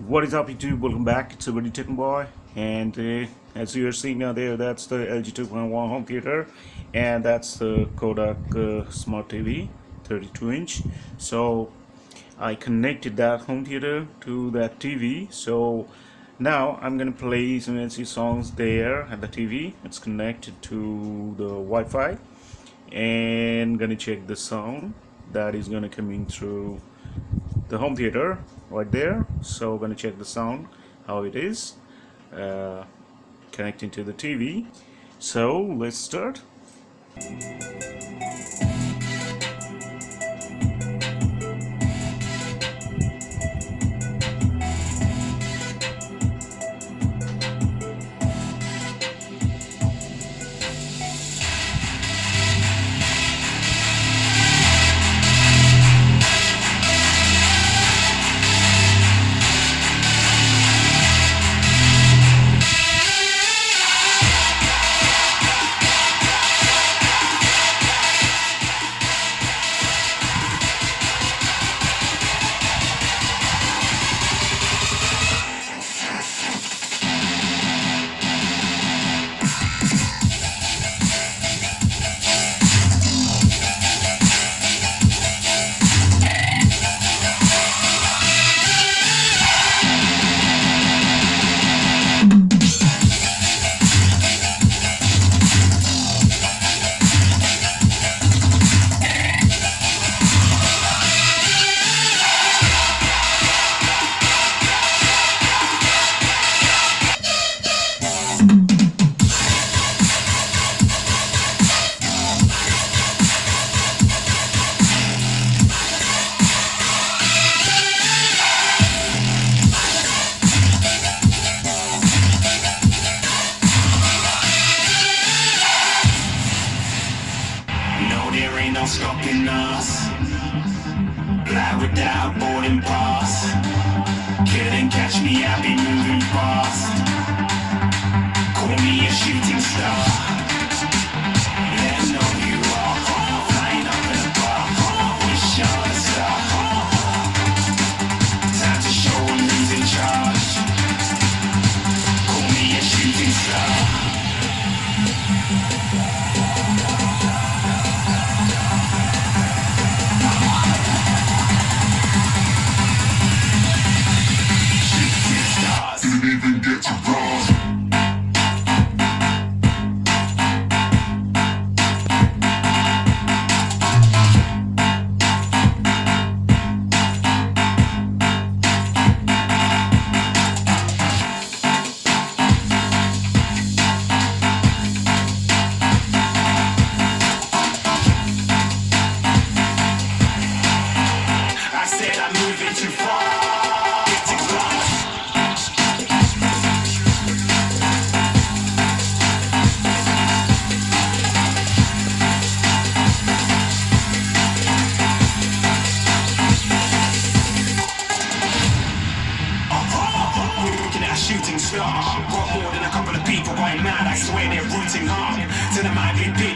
What is up, YouTube? Welcome back. It's a very technoboy, and as you are seeing now there, that's the LG 2.1 home theater, and that's the Kodak smart TV 32-inch. So I connected that home theater to that TV. So now I'm gonna play some NC songs there at the TV. It's connected to the Wi-Fi, and gonna check the sound that is gonna come in through the home theater right there. So we're going to check the sound, how it is connecting to the TV. So let's start. There ain't no stopping us. Fly without boarding pass. Couldn't catch me, I'll be moving fast. Call me a shooting star. Let 'em know you are. Flying up in a bar. Wish on a star. Time to show 'em who's in charge. Call me a shooting star. Even get to cross. I said I'm moving too far. Shooting star. Got more than a couple of people going mad. I swear they're rooting hard. To the minded bitch.